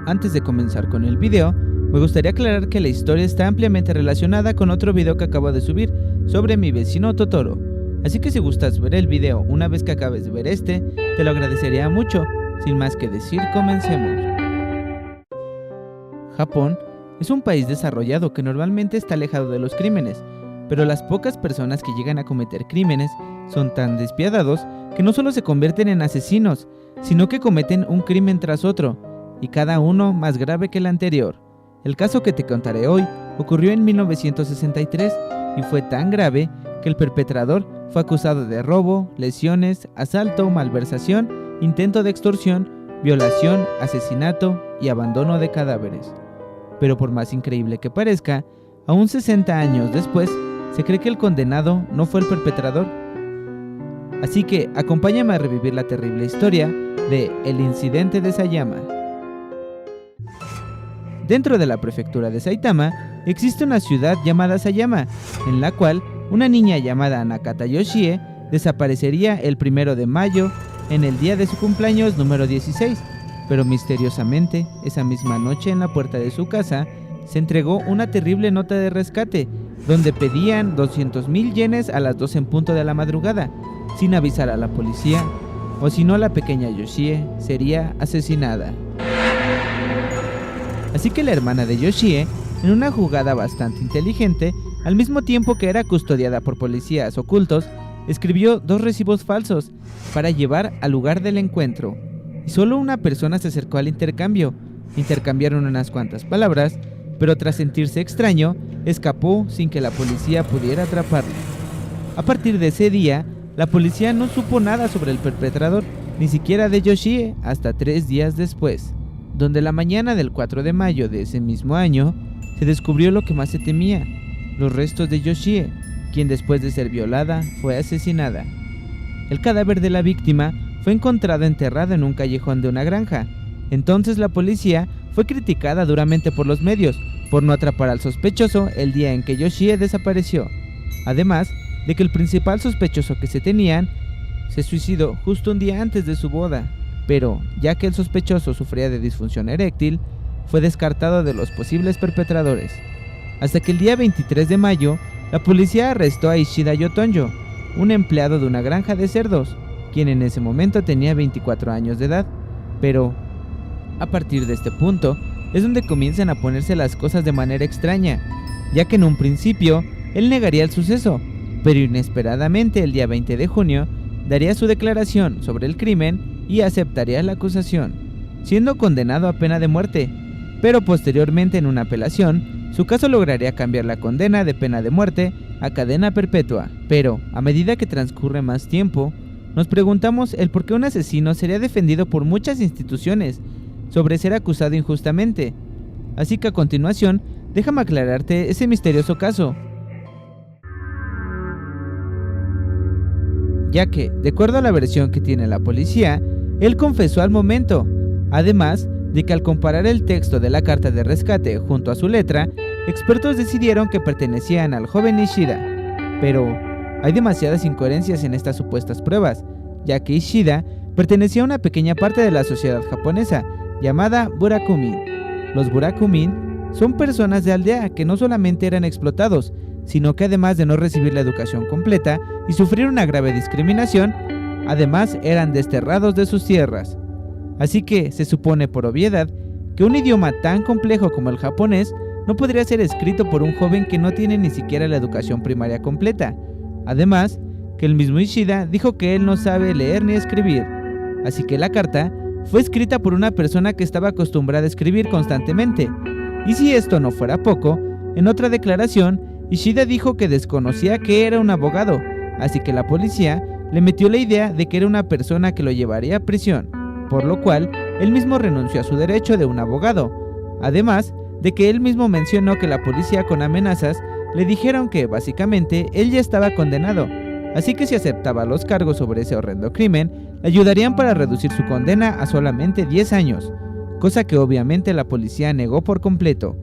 Antes de comenzar con el video, me gustaría aclarar que la historia está ampliamente relacionada con otro video que acabo de subir sobre mi vecino Totoro. Así que si gustas ver el video una vez que acabes de ver este, te lo agradecería mucho. Sin más que decir, comencemos. Japón es un país desarrollado que normalmente está alejado de los crímenes, pero las pocas personas que llegan a cometer crímenes son tan despiadados que no solo se convierten en asesinos, sino que cometen un crimen tras otro, y cada uno más grave que el anterior. El caso que te contaré hoy ocurrió en 1963 y fue tan grave que el perpetrador fue acusado de robo, lesiones, asalto, malversación, intento de extorsión, violación, asesinato y abandono de cadáveres. Pero por más increíble que parezca, aún 60 años después, se cree que el condenado no fue el perpetrador. Así que acompáñame a revivir la terrible historia de El Incidente de Sayama. Dentro de la prefectura de Saitama existe una ciudad llamada Sayama, en la cual una niña llamada Nakata Yoshie desaparecería el 1 de mayo en el día de su cumpleaños número 16, pero misteriosamente esa misma noche en la puerta de su casa se entregó una terrible nota de rescate donde pedían 200,000 yenes a las 2 en punto de la madrugada, sin avisar a la policía, o si no la pequeña Yoshie sería asesinada. Así que la hermana de Yoshie, en una jugada bastante inteligente, al mismo tiempo que era custodiada por policías ocultos, escribió 2 recibos falsos para llevar al lugar del encuentro. Y solo una persona se acercó al intercambio. Intercambiaron unas cuantas palabras, pero tras sentirse extraño, escapó sin que la policía pudiera atraparlo. A partir de ese día, la policía no supo nada sobre el perpetrador, ni siquiera de Yoshie, hasta 3 días después, donde la mañana del 4 de mayo de ese mismo año, se descubrió lo que más se temía, los restos de Yoshie, quien después de ser violada, fue asesinada. El cadáver de la víctima fue encontrado enterrado en un callejón de una granja. Entonces la policía fue criticada duramente por los medios, por no atrapar al sospechoso el día en que Yoshie desapareció. Además de que el principal sospechoso que se tenían, se suicidó justo un día antes de su boda. Pero, ya que el sospechoso sufría de disfunción eréctil, fue descartado de los posibles perpetradores. Hasta que el día 23 de mayo, la policía arrestó a Ishida Yotonjo, un empleado de una granja de cerdos, quien en ese momento tenía 24 años de edad. Pero, a partir de este punto, es donde comienzan a ponerse las cosas de manera extraña, ya que en un principio, él negaría el suceso, pero inesperadamente el día 20 de junio, daría su declaración sobre el crimen y aceptaría la acusación, siendo condenado a pena de muerte, pero posteriormente en una apelación, su caso lograría cambiar la condena de pena de muerte a cadena perpetua. Pero, a medida que transcurre más tiempo, nos preguntamos el por qué un asesino sería defendido por muchas instituciones sobre ser acusado injustamente. Así que a continuación, déjame aclararte ese misterioso caso. Ya que, de acuerdo a la versión que tiene la policía, él confesó al momento, además de que al comparar el texto de la carta de rescate junto a su letra, expertos decidieron que pertenecían al joven Ishida. Pero hay demasiadas incoherencias en estas supuestas pruebas, ya que Ishida pertenecía a una pequeña parte de la sociedad japonesa llamada Burakumin. Los Burakumin son personas de aldea que no solamente eran explotados, sino que además de no recibir la educación completa y sufrir una grave discriminación, además eran desterrados de sus tierras. Así que se supone por obviedad que un idioma tan complejo como el japonés no podría ser escrito por un joven que no tiene ni siquiera la educación primaria completa. Además, que el mismo Ishida dijo que él no sabe leer ni escribir. Así que la carta fue escrita por una persona que estaba acostumbrada a escribir constantemente. Y si esto no fuera poco, en otra declaración, Ishida dijo que desconocía que era un abogado, así que la policía le metió la idea de que era una persona que lo llevaría a prisión, por lo cual él mismo renunció a su derecho de un abogado. Además de que él mismo mencionó que la policía con amenazas le dijeron que básicamente él ya estaba condenado, así que si aceptaba los cargos sobre ese horrendo crimen, le ayudarían para reducir su condena a solamente 10 años, cosa que obviamente la policía negó por completo.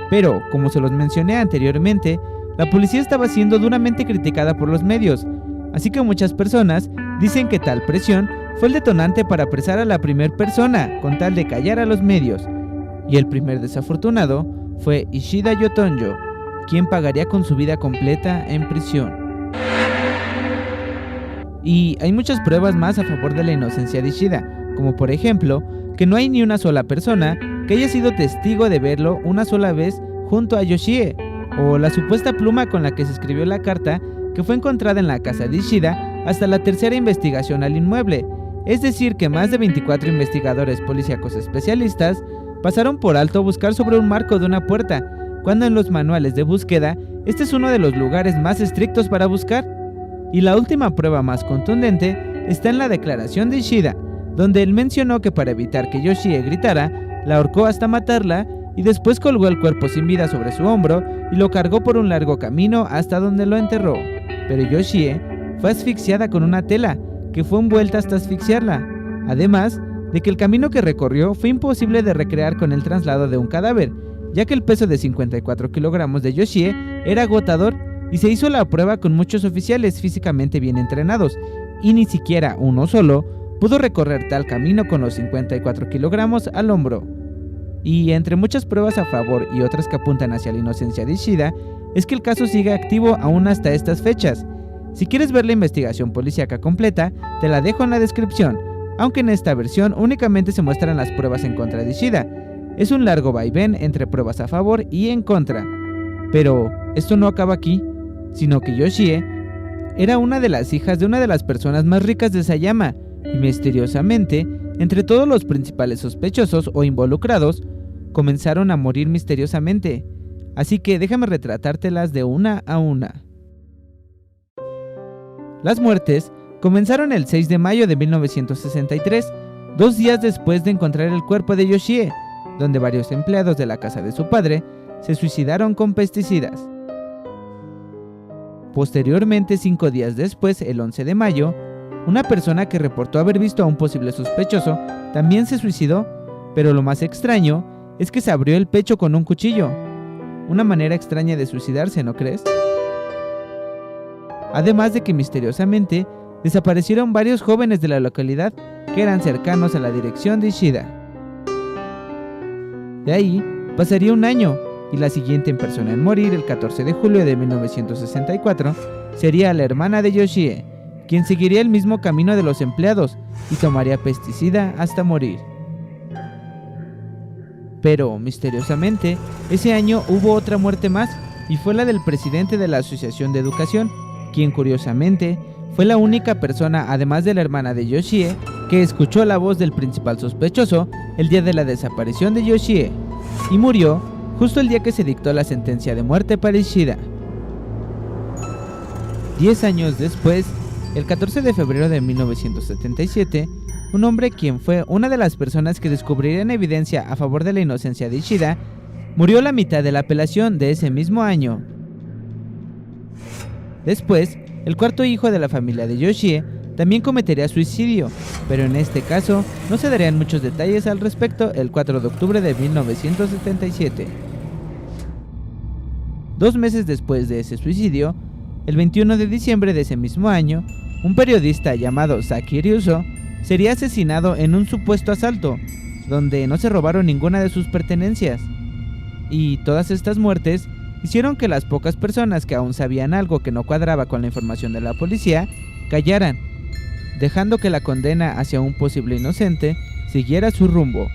Pero, como se los mencioné anteriormente, la policía estaba siendo duramente criticada por los medios, así que muchas personas dicen que tal presión fue el detonante para apresar a la primera persona con tal de callar a los medios, y el primer desafortunado fue Ishida Yotonyo, quien pagaría con su vida completa en prisión. Y hay muchas pruebas más a favor de la inocencia de Ishida, como por ejemplo, que no hay ni una sola persona que haya sido testigo de verlo una sola vez junto a Yoshie, o la supuesta pluma con la que se escribió la carta que fue encontrada en la casa de Ishida hasta la tercera investigación al inmueble. Es decir, que más de 24 investigadores policíacos especialistas pasaron por alto buscar sobre un marco de una puerta, cuando en los manuales de búsqueda este es uno de los lugares más estrictos para buscar. Y la última prueba más contundente está en la declaración de Ishida, donde él mencionó que para evitar que Yoshie gritara, la ahorcó hasta matarla y después colgó el cuerpo sin vida sobre su hombro y lo cargó por un largo camino hasta donde lo enterró. Pero Yoshie fue asfixiada con una tela, que fue envuelta hasta asfixiarla, además de que el camino que recorrió fue imposible de recrear con el traslado de un cadáver, ya que el peso de 54 kilogramos de Yoshie era agotador y se hizo la prueba con muchos oficiales físicamente bien entrenados, y ni siquiera uno solo pudo recorrer tal camino con los 54 kilogramos al hombro. Y entre muchas pruebas a favor y otras que apuntan hacia la inocencia de Ishida, es que el caso sigue activo aún hasta estas fechas. Si quieres ver la investigación policíaca completa, te la dejo en la descripción, aunque en esta versión únicamente se muestran las pruebas en contra de Ishida. Es un largo vaivén entre pruebas a favor y en contra. Pero esto no acaba aquí, sino que Yoshie era una de las hijas de una de las personas más ricas de Sayama, y misteriosamente, entre todos los principales sospechosos o involucrados, comenzaron a morir misteriosamente. Así que déjame retratártelas de una a una. Las muertes comenzaron el 6 de mayo de 1963, 2 días después de encontrar el cuerpo de Yoshie, donde varios empleados de la casa de su padre se suicidaron con pesticidas. Posteriormente, 5 días después, el 11 de mayo, una persona que reportó haber visto a un posible sospechoso también se suicidó, pero lo más extraño es que se abrió el pecho con un cuchillo. Una manera extraña de suicidarse, ¿no crees? Además de que misteriosamente desaparecieron varios jóvenes de la localidad que eran cercanos a la dirección de Ishida. De ahí pasaría un año y la siguiente en persona en morir, el 14 de julio de 1964, sería la hermana de Yoshie, quien seguiría el mismo camino de los empleados y tomaría pesticida hasta morir. Pero, misteriosamente, ese año hubo otra muerte más, y fue la del presidente de la Asociación de Educación, quien curiosamente fue la única persona, además de la hermana de Yoshie, que escuchó la voz del principal sospechoso el día de la desaparición de Yoshie, y murió justo el día que se dictó la sentencia de muerte para Ishida. 10 años después, el 14 de febrero de 1977, un hombre quien fue una de las personas que descubrirían evidencia a favor de la inocencia de Ishida, murió a la mitad de la apelación de ese mismo año. Después, el cuarto hijo de la familia de Yoshie también cometería suicidio, pero en este caso no se darían muchos detalles al respecto el 4 de octubre de 1977. 2 meses después de ese suicidio, el 21 de diciembre de ese mismo año, un periodista llamado Saki Ryuso sería asesinado en un supuesto asalto, donde no se robaron ninguna de sus pertenencias. Y todas estas muertes hicieron que las pocas personas que aún sabían algo que no cuadraba con la información de la policía, callaran, dejando que la condena hacia un posible inocente siguiera su rumbo.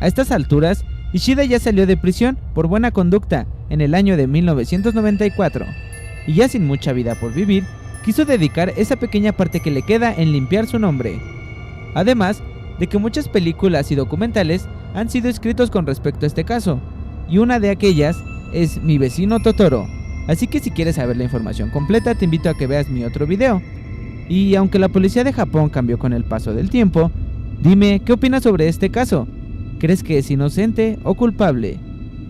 A estas alturas, Ishida ya salió de prisión por buena conducta en el año de 1994, y ya sin mucha vida por vivir, quiso dedicar esa pequeña parte que le queda en limpiar su nombre. Además de que muchas películas y documentales han sido escritos con respecto a este caso, y una de aquellas es Mi vecino Totoro, así que si quieres saber la información completa te invito a que veas mi otro video. Y aunque la policía de Japón cambió con el paso del tiempo, dime, ¿qué opinas sobre este caso? ¿Crees que es inocente o culpable?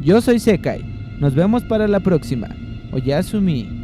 Yo soy Sekai, nos vemos para la próxima. Oyasumi.